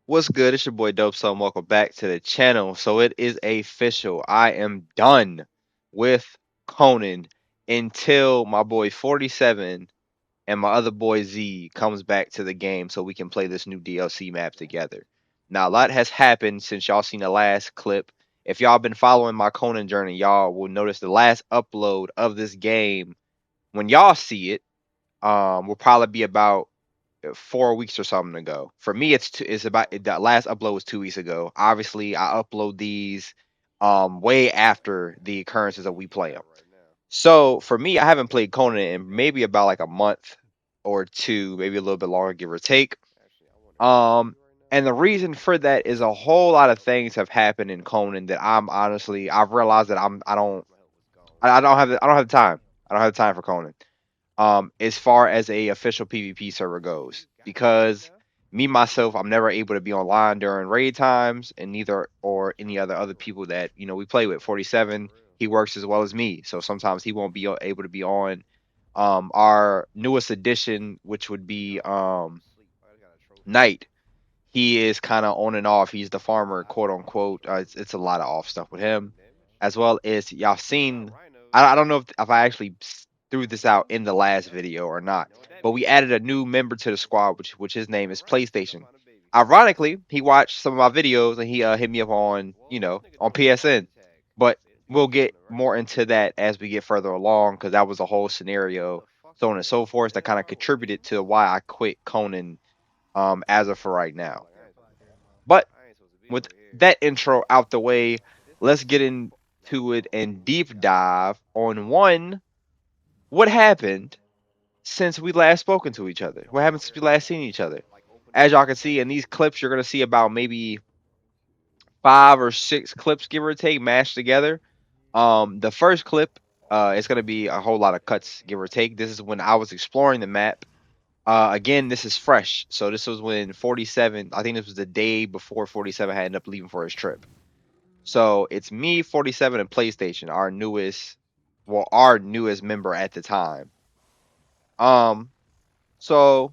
What's good? It's your boy Dope Son. Welcome back to the channel. So it is official. I am done with Conan until my boy 47 and my other boy Z comes back to the game so we can play this new DLC map together. Now, a lot has happened since y'all seen the last clip. If y'all been following my Conan journey, y'all will notice the last upload of this game. When y'all see it, will probably be about 4 weeks or something ago. For me, it's about the last upload was 2 weeks ago. Obviously, I upload these way after the occurrences that we play them. So for me, I haven't played Conan in maybe about like a month or two, maybe a little bit longer, give or take. Um, and the reason for that is a whole lot of things have happened in Conan that I've realized that I don't have I don't have the time. I don't have the time for Conan as far as a official PvP server goes. Because me myself, I'm never able to be online during raid times, and neither or any other people that we play with. 47, he works as well as me, so sometimes he won't be able to be on. Our newest addition, which would be Knight, he is kind of on and off. He's the farmer, quote unquote. It's a lot of off stuff with him, as well as y'all seen. I don't know if I actually threw this out in the last video or not, but we added a new member to the squad, which his name is PlayStation. Ironically, he watched some of my videos and he hit me up on on PSN, but we'll get more into that as we get further along because that was a whole scenario, so on and so forth, that kind of contributed to why I quit Conan as of for right now. But with that intro out the way, let's get into it and deep dive on what happened since we last spoken to each other. What happened since we last seen each other? As y'all can see in these clips, you're gonna see about maybe 5 or 6 clips, give or take, mashed together. The first clip, it's gonna be a whole lot of cuts, give or take. This is when I was exploring the map. Again, this is fresh. So this was when 47, I think this was the day before 47 had ended up leaving for his trip. So it's me, 47, and PlayStation, our newest member at the time. Um, so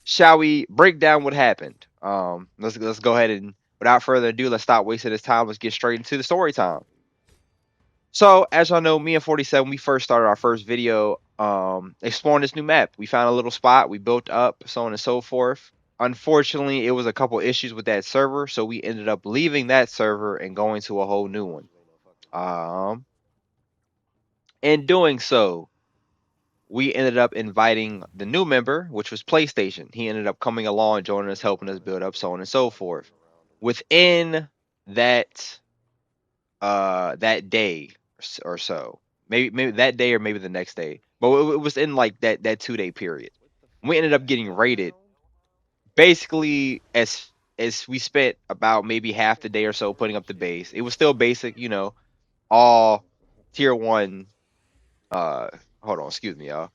shall we break down what happened? Let's go ahead and without further ado, let's stop wasting this time. Let's get straight into the story time. So as y'all know, me and 47, we first started our first video exploring this new map. We found a little spot, we built up, so on and so forth. Unfortunately, it was a couple issues with that server, so we ended up leaving that server and going to a whole new one. Um, in doing so, we ended up inviting the new member, which was PlayStation. He ended up coming along, joining us, helping us build up, so on and so forth. Within that that day or so, maybe that day or maybe the next day, but it was in like that 2 day period. We ended up getting raided. Basically, as we spent about maybe half the day or so putting up the base. It was still basic, all tier one. Uh, hold on, excuse me, y'all.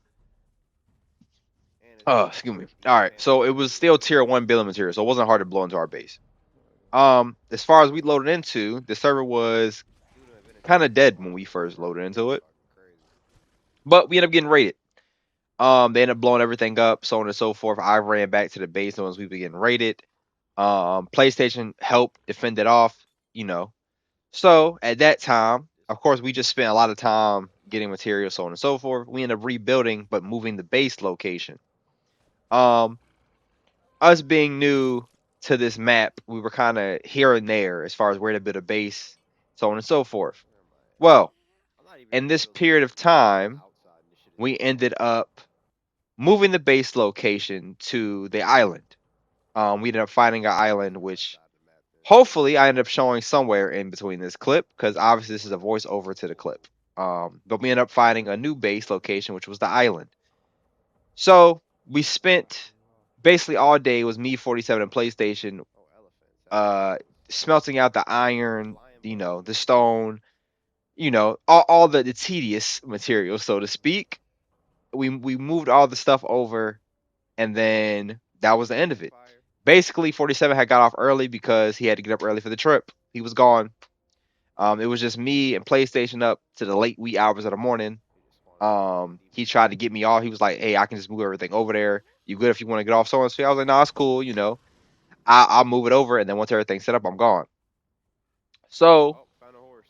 Oh, excuse me. All right, so it was still tier one building material, so it wasn't hard to blow into our base. As far as we loaded into, the server was kind of dead when we first loaded into it, but we ended up getting raided. They ended up blowing everything up, so on and so forth. I ran back to the base once we were getting raided. PlayStation helped defend it off, you know. So at that time, of course, we just spent a lot of time getting material, so on and so forth. We ended up rebuilding, but moving the base location. Um, us being new to this map, we were kind of here and there as far as where to build a base, so on and so forth. Well, in this period of time, we ended up moving the base location to the island. We ended up finding an island, which hopefully I ended up showing somewhere in between this clip, because obviously this is a voiceover to the clip. But we ended up finding a new base location, which was the island. So we spent basically all day. It was me, 47, and PlayStation, uh, smelting out the iron, the stone, all the tedious materials, so to speak. We moved all the stuff over, and then that was the end of it. Basically, 47 had got off early because he had to get up early for the trip. He was gone. It was just me and PlayStation up to the late wee hours of the morning. He tried to get me off. He was like, "Hey, I can just move everything over there. You good if you want to get off so and so?" I was like, "No, it's cool." I'll move it over, and then once everything's set up, I'm gone. So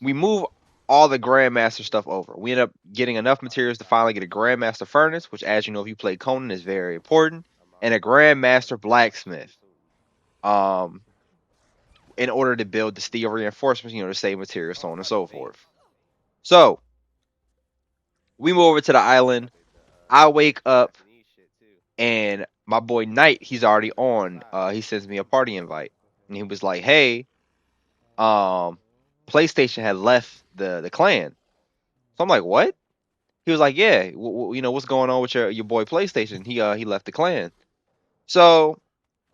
we move all the Grandmaster stuff over. We end up getting enough materials to finally get a Grandmaster furnace, which, as you know, if you play Conan, is very important, and a Grandmaster blacksmith. Um, in order to build the steel reinforcements, to save materials, so on and so forth. So we move over to the island. I wake up, and my boy Knight, he's already on. He sends me a party invite, and he was like, "Hey, PlayStation had left the clan." So I'm like, "What?" He was like, "Yeah, what's going on with your boy PlayStation? He left the clan." So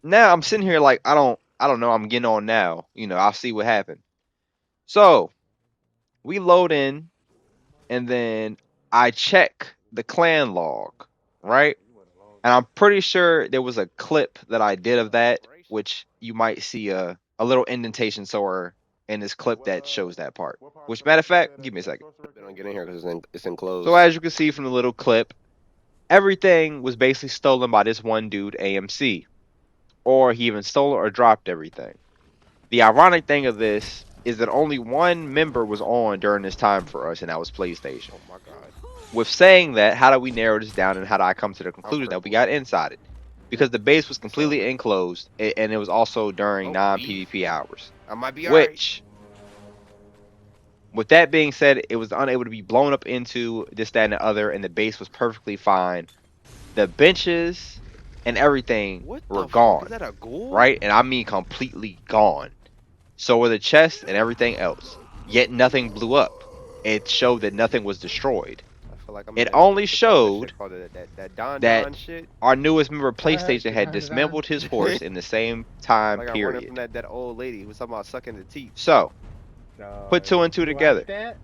now I'm sitting here like I don't know. I'm getting on now. I'll see what happened. So we load in, and then I check the clan log, right? And I'm pretty sure there was a clip that I did of that, which you might see a little indentation somewhere in this clip that shows that part. Which, matter of fact, give me a second. Don't get in here because it's enclosed. So as you can see from the little clip, everything was basically stolen by this one dude, AMC. Or he even stole or dropped everything. The ironic thing of this is that only one member was on during this time for us, and that was PlayStation. Oh my god. With saying that, how do we narrow this down, and how do I come to the conclusion that we got inside it? Because the base was completely enclosed, and it was also during non-PvP hours. I might be alright. Which, with that being said, it was unable to be blown up into this, that, and the other, and the base was perfectly fine. The benches and everything were gone, is that a ghoul? right? And I mean completely gone. So were the chests and everything else. Yet nothing blew up. It showed that nothing was destroyed. It only showed that our newest member, PlayStation, had dismembered his horse in the same time period. From that old lady who was talking about sucking the teeth. So, put two and two together.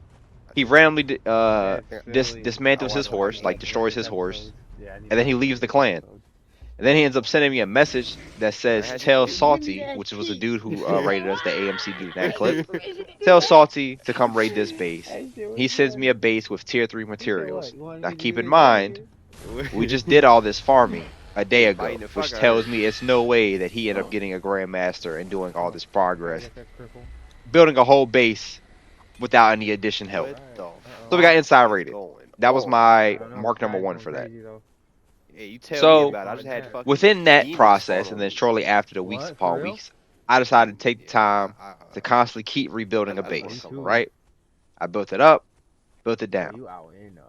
He randomly dismantles his horse, like destroys his horse, and then he leaves the clan. And then he ends up sending me a message that says, "Tell Salty," which was a dude who raided us, the AMC dude in that clip. "Tell Salty to come raid this base." He sends me a base with tier 3 materials. Now keep in mind, we just did all this farming a day ago, which tells me it's no way that he ended up getting a Grandmaster and doing all this progress. Building a whole base without any addition help. So we got inside raided. That was my mark number 1 for that. Yeah, you tell So, me about it. I just had within that process, and then shortly after the weeks upon weeks, I decided to take the time to constantly keep rebuilding a base, right? I built it up, built it down.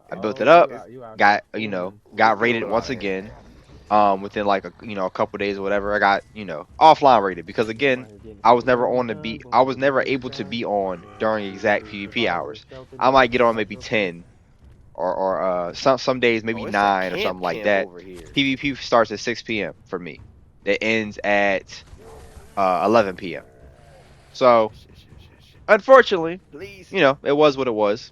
I built it up, got raided once again. Within like a couple days or whatever, I got offline rated because again, I was never able to be on during exact PvP hours. I might get on maybe 10. Or some days maybe 9 or something like that. PvP starts at 6 p.m. for me. It ends at 11 p.m. So, unfortunately, it was what it was.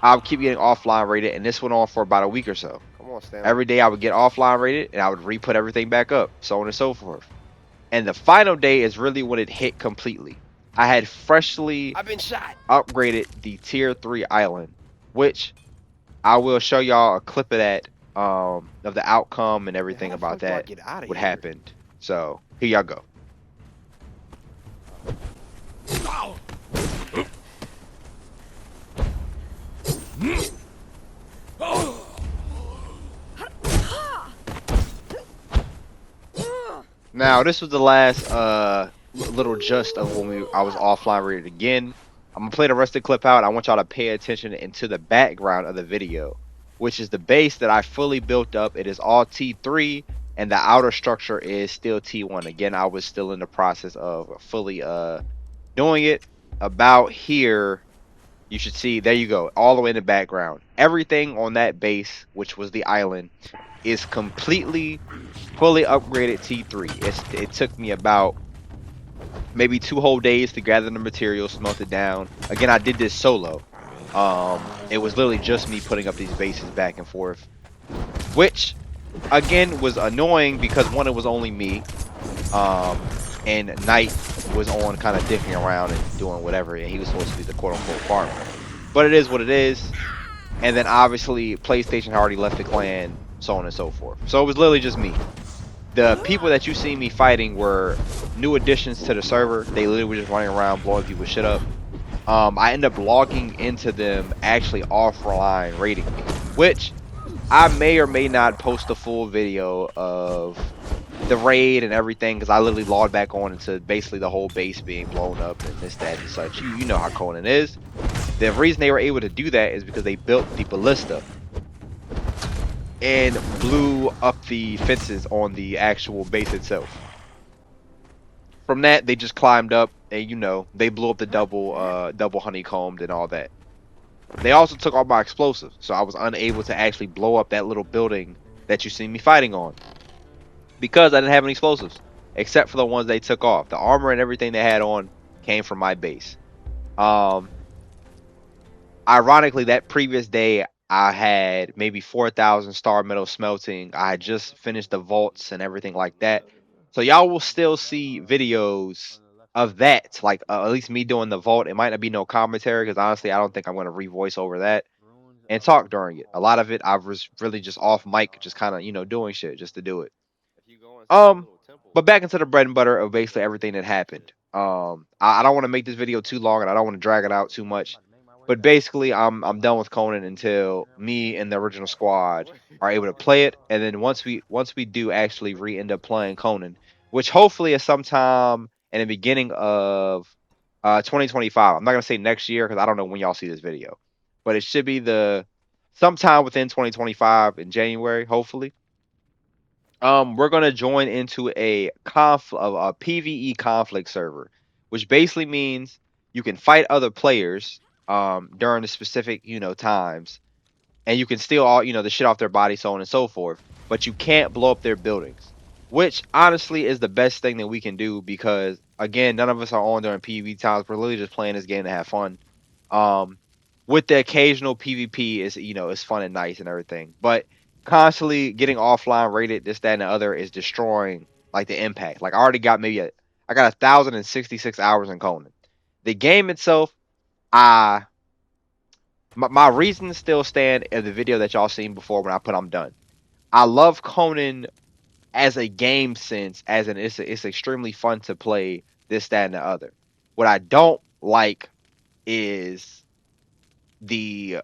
I'll keep getting offline rated, and this went on for about a week or so. Every day I would get offline rated, and I would re-put everything back up, so on and so forth. And the final day is really when it hit completely. I had freshly upgraded the tier 3 island, which I will show y'all a clip of that, of the outcome and everything about that, what happened. So, here y'all go. Now, this was the last little gist of when I was offline rated again. I'm gonna play the rest of the clip out. I want y'all to pay attention into the background of the video, which is the base that I fully built up. It is all T3, and the outer structure is still T1. Again, I was still in the process of fully doing it. About here, you should see, there you go, all the way in the background. Everything on that base, which was the island, is completely, fully upgraded T3. It took me about maybe 2 whole days to gather the materials, smelt it down. Again, I did this solo. It was literally just me putting up these bases back and forth, which again was annoying because one, it was only me, and Knight was on kind of dicking around and doing whatever, and he was supposed to be the quote-unquote farmer. But it is what it is. And then obviously PlayStation had already left the clan, so on and so forth. So it was literally just me. The people that you see me fighting were new additions to the server. They literally were just running around blowing people's shit up. I end up logging into them actually offline raiding me, which I may or may not post a full video of the raid and everything because I literally logged back on into basically the whole base being blown up and this, that, and such. You know how Conan is. The reason they were able to do that is because they built the ballista and blew up the fences on the actual base itself. From that, they just climbed up and they blew up the double honeycombed and all that. They also took all my explosives, so I was unable to actually blow up that little building that you see me fighting on because I didn't have any explosives except for the ones they took off. The armor and everything they had on came from my base. Um, Ironically, that previous day I had maybe 4,000 star metal smelting. I had just finished the vaults and everything like that. So y'all will still see videos of that, like at least me doing the vault. It might not be no commentary because honestly, I don't think I'm going to revoice over that and talk during it. A lot of it I was really just off mic, just kind of doing shit just to do it. Um, but back into the bread and butter of basically everything that happened. I don't want to make this video too long and I don't want to drag it out too much. But basically, I'm done with Conan until me and the original squad are able to play it, and then once we do actually end up playing Conan, which hopefully is sometime in the beginning of 2025. I'm not gonna say next year because I don't know when y'all see this video, but it should be the sometime within 2025 in January, hopefully. We're gonna join into a PVE conflict server, which basically means you can fight other players during the specific times, and you can steal all the shit off their body, so on and so forth. But you can't blow up their buildings, which honestly is the best thing that we can do because again, none of us are on during PvP times. We're literally just playing this game to have fun. Um, with the occasional PvP is it's fun and nice and everything, but constantly getting offline rated this, that, and the other is destroying like the impact. Like I already got I got 1,066 hours in Conan. The game itself, I my reasons still stand in the video that y'all seen before when I put I'm done. I love Conan as a game sense, as an it's extremely fun to play this, that, and the other. What I don't like is the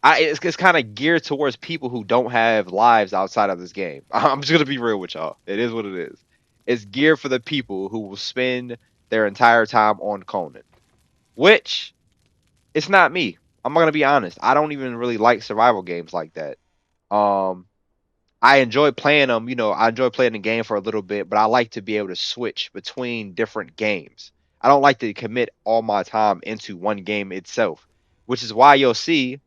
it's kind of geared towards people who don't have lives outside of this game. I'm just gonna be real with y'all. It is what it is. It's geared for the people who will spend their entire time on Conan, which it's not me. I'm gonna be honest. I don't even really like survival games like that. Um, I enjoy playing them. I enjoy playing the game for a little bit, but I like to be able to switch between different games. I don't like to commit all my time into one game itself, which is why you'll see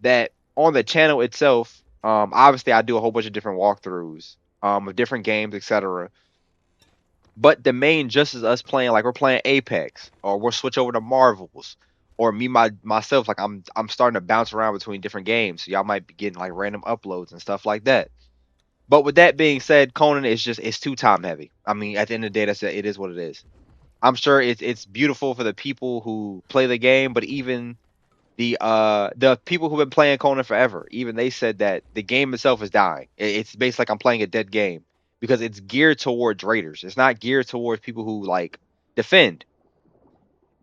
that on the channel itself, obviously I do a whole bunch of different walkthroughs of different games, etc. But the main just is us playing like we're playing Apex, or we'll switch over to Marvels, or myself like I'm starting to bounce around between different games. So y'all might be getting like random uploads and stuff like that. But with that being said, Conan is just it's too time heavy. I mean, at the end of the day, it is what it is. I'm sure it's beautiful for the people who play the game, but even the people who've been playing Conan forever, even they said that the game itself is dying. It's basically like I'm playing a dead game because it's geared towards raiders. It's not geared towards people who like defend.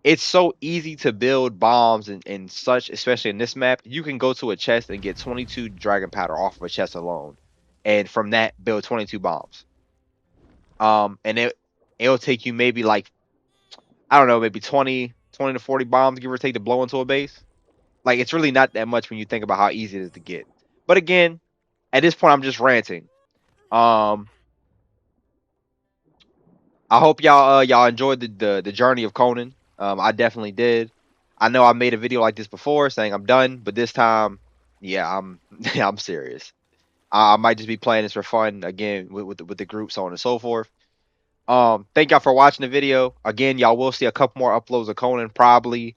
It's so easy to build bombs and such, especially in this map. You can go to a chest and get 22 dragon powder off of a chest alone, and from that build 22 bombs. And it'll take you maybe like I don't know, maybe 20 to 40 bombs, give or take, to blow into a base. Like it's really not that much when you think about how easy it is to get. But again, at this point, I'm just ranting. Um, I hope y'all enjoyed the journey of Conan. I definitely did. I know I made a video like this before saying I'm done, but this time, yeah, I'm I'm serious. I might just be playing this for fun again with the group, so on and so forth. Thank y'all for watching the video. Again, y'all will see a couple more uploads of Conan probably.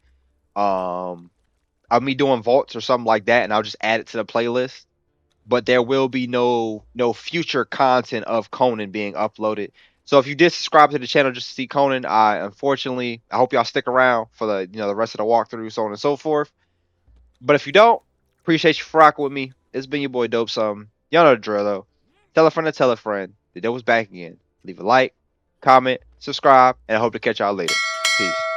Um, of me doing vaults or something like that, and I'll just add it to the playlist. But there will be no future content of Conan being uploaded. So if you did subscribe to the channel just to see Conan, I hope y'all stick around for the rest of the walkthrough, so on and so forth. But if you don't, appreciate you for rocking with me. It's been your boy Dope Some. Y'all know the drill though. Tell a friend to tell a friend. The Devil's back again. Leave a like, comment, subscribe, and I hope to catch y'all later. Peace.